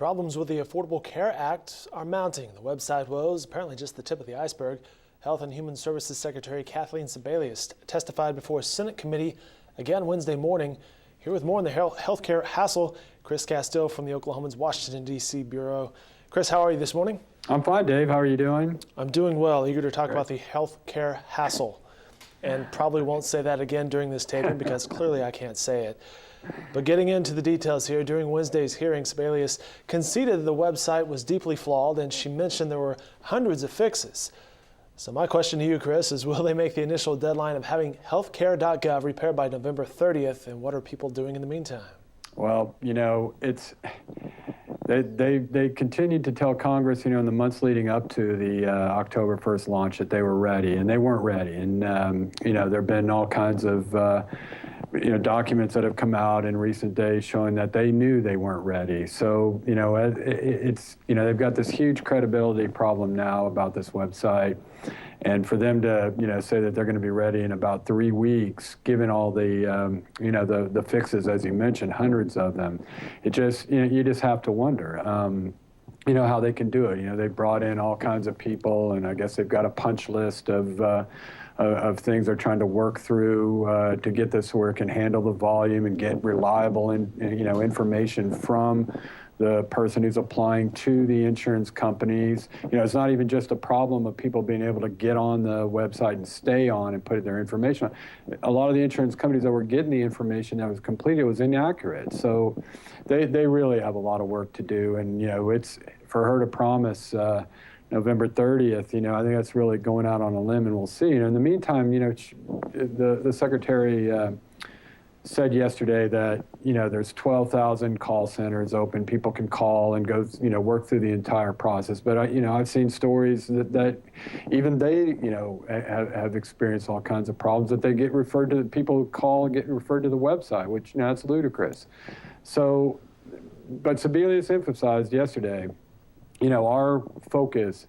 Problems with the Affordable Care Act are mounting. The website Woes, apparently just the tip of the iceberg. Health and Human Services Secretary Kathleen Sebelius testified before a Senate committee again Wednesday morning. Here with more on the healthcare hassle, Chris Casteel from the Oklahoman's Washington, D.C. Bureau. Chris, how are you this morning? I'm fine, Dave. How are you doing? I'm doing well. Eager to talk about the healthcare hassle. And probably won't say that again during this taping because clearly I can't say it. But getting into the details here, during Wednesday's hearing, Sebelius conceded that the website was deeply flawed, and she mentioned there were hundreds of fixes. So my question to you, Chris, is will they make the initial deadline of having HealthCare.gov repaired by November 30th, and what are people doing in the meantime? Well, you know, they continued to tell Congress, in the months leading up to the October 1st launch that they were ready, and they weren't ready. And, there have been all kinds of, documents that have come out in recent days showing that they knew they weren't ready. So, they've got this huge credibility problem now about this website. And for them to, say that they're going to be ready in about 3 weeks, given all the, the fixes, as you mentioned, hundreds of them, it just, you just have to wonder, how they can do it. They brought in all kinds of people, and I guess they've got a punch list of things they're trying to work through to get this where it can handle the volume and get reliable information from the person who's applying to the insurance companies. It's not even just a problem of people being able to get on the website and stay on and put their information on. A lot of the insurance companies that were getting the information that was completed was inaccurate. So they really have a lot of work to do. And, it's for her to promise November 30th, I think that's really going out on a limb, and we'll see. In the meantime, the secretary said yesterday that, there's 12,000 call centers open. People can call and go, work through the entire process. But, I've seen stories that even they, have experienced all kinds of problems, that they get referred to, people who call and get referred to the website, which, that's ludicrous. So, but Sebelius emphasized yesterday, our focus,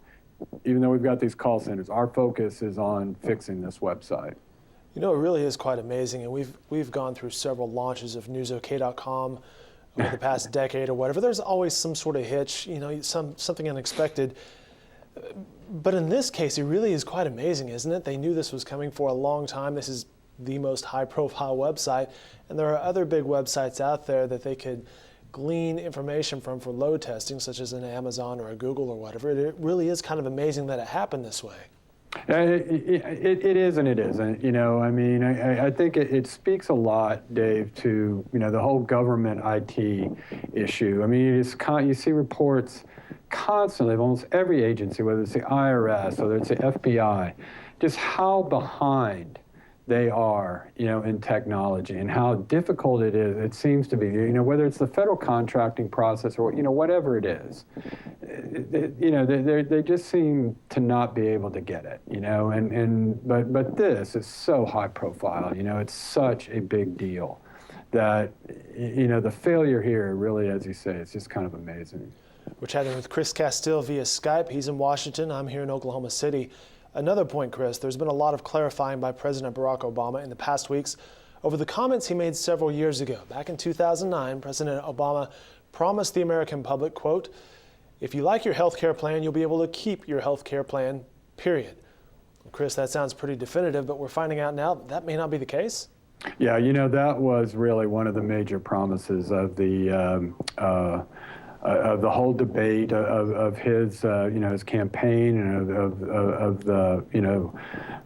even though we've got these call centers, our focus is on fixing this website. It really is quite amazing, and we've gone through several launches of newsok.com over the past decade or whatever. There's always some sort of hitch, something unexpected. But in this case, it really is quite amazing, isn't it? They knew this was coming for a long time. This is the most high-profile website, and there are other big websites out there that they could glean information from for load testing, such as an Amazon or a Google or whatever. It really is kind of amazing that it happened this way. It is and it isn't. I think it speaks a lot, Dave, to the whole government IT issue. You see reports constantly of almost every agency, whether it's the IRS, whether it's the FBI, just how behind they are, in technology, and how difficult it is. It seems to be, whether it's the federal contracting process or whatever it is, they just seem to not be able to get it, but this is so high profile, it's such a big deal that, the failure here really, as you say, it's just kind of amazing. We're chatting with Chris Casteel via Skype. He's in Washington. I'm here in Oklahoma City. Another point, Chris, there's been a lot of clarifying by President Barack Obama in the past weeks over the comments he made several years ago. Back in 2009, President Obama promised the American public, quote, "If you like your health care plan, you'll be able to keep your health care plan, period." Well, Chris, that sounds pretty definitive, but we're finding out now that may not be the case. Yeah, that was really one of the major promises of the whole debate of his, his campaign, and of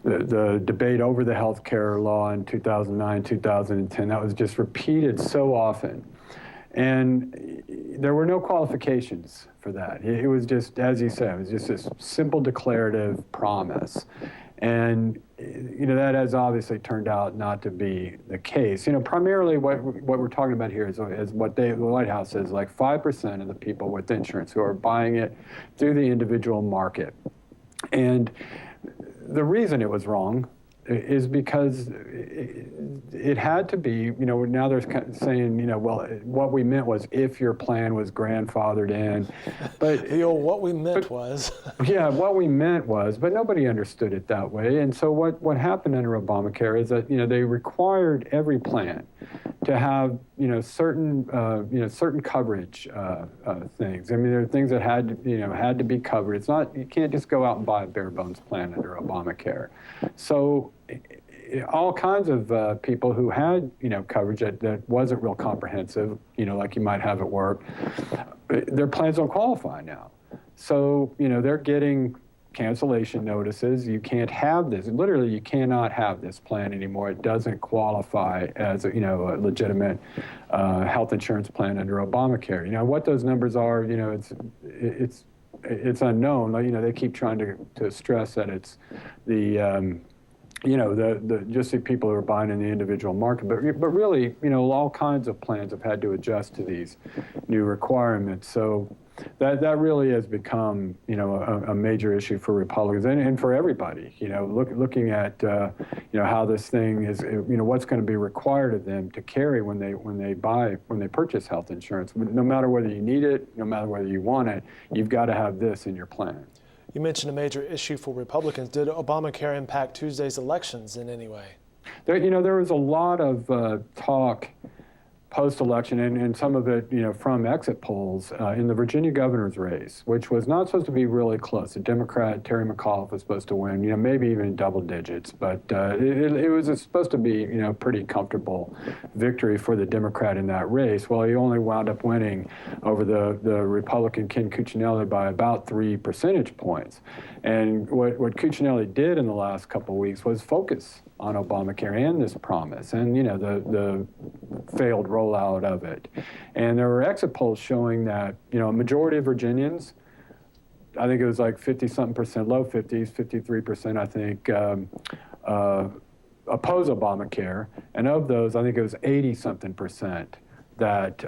the debate over the health care law in 2009, 2010. That was just repeated so often. And there were no qualifications for that. It was just, as you said, it was just this simple declarative promise. And, that has obviously turned out not to be the case. Primarily what we're talking about here is what the White House says, like 5% of the people with insurance who are buying it through the individual market. And the reason it was wrong is because it had to be, now they're saying, well, what we meant was if your plan was grandfathered in. But what we meant was. Yeah, what we meant was, but nobody understood it that way. And so what happened under Obamacare is that, they required every plan to have certain certain coverage things. I mean, there are things that had to be covered. It's not, you can't just go out and buy a bare bones plan under Obamacare. So all kinds of people who had coverage that wasn't real comprehensive, like you might have at work, their plans don't qualify now. So they're getting cancellation notices. You can't have this. Literally, you cannot have this plan anymore. It doesn't qualify as a legitimate health insurance plan under Obamacare. What those numbers are, it's unknown. They keep trying to stress that it's the just the people who are buying in the individual market, but really, all kinds of plans have had to adjust to these new requirements. So that really has become, a major issue for Republicans and for everybody. Looking at, how this thing is, what's going to be required of them to carry when they purchase health insurance. No matter whether you need it, no matter whether you want it, you've got to have this in your plan. You mentioned a major issue for Republicans. Did Obamacare impact Tuesday's elections in any way? There was a lot of talk post-election, and some of it, from exit polls in the Virginia governor's race, which was not supposed to be really close. The Democrat, Terry McAuliffe, was supposed to win, maybe even double digits, but it was supposed to be, pretty comfortable victory for the Democrat in that race. Well, he only wound up winning over the Republican Ken Cuccinelli by about 3 percentage points. And what Cuccinelli did in the last couple of weeks was focus on Obamacare and this promise, and the failed rollout of it. And there were exit polls showing that a majority of Virginians, I think it was like 50-something%, low 50s, 53%, I think, oppose Obamacare, and of those, I think it was 80-something% that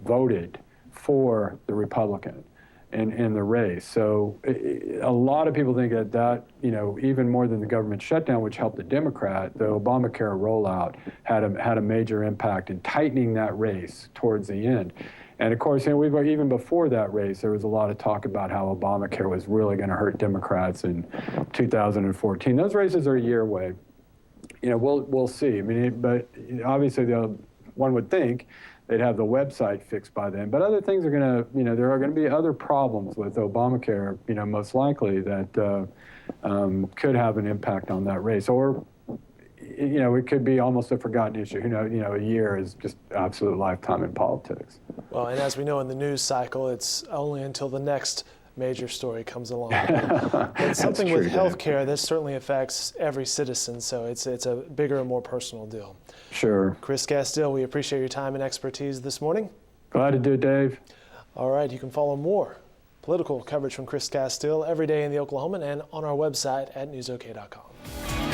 voted for the Republican in the race. So a lot of people think that even more than the government shutdown, which helped the Democrat, the Obamacare rollout had a major impact in tightening that race towards the end. And of course, even before that race, there was a lot of talk about how Obamacare was really going to hurt Democrats in 2014. Those races are a year away. We'll see. I mean, but obviously, one would think they'd have the website fixed by then. But other things are going to, there are going to be other problems with Obamacare, most likely that could have an impact on that race. Or, it could be almost a forgotten issue. A year is just absolute lifetime in politics. Well, and as we know in the news cycle, it's only until the next major story comes along. But something with healthcare, this certainly affects every citizen, so it's a bigger and more personal deal. Sure. Chris Casteel, we appreciate your time and expertise this morning. Glad to do it, Dave. All right, you can follow more political coverage from Chris Casteel every day in the Oklahoman and on our website at newsok.com.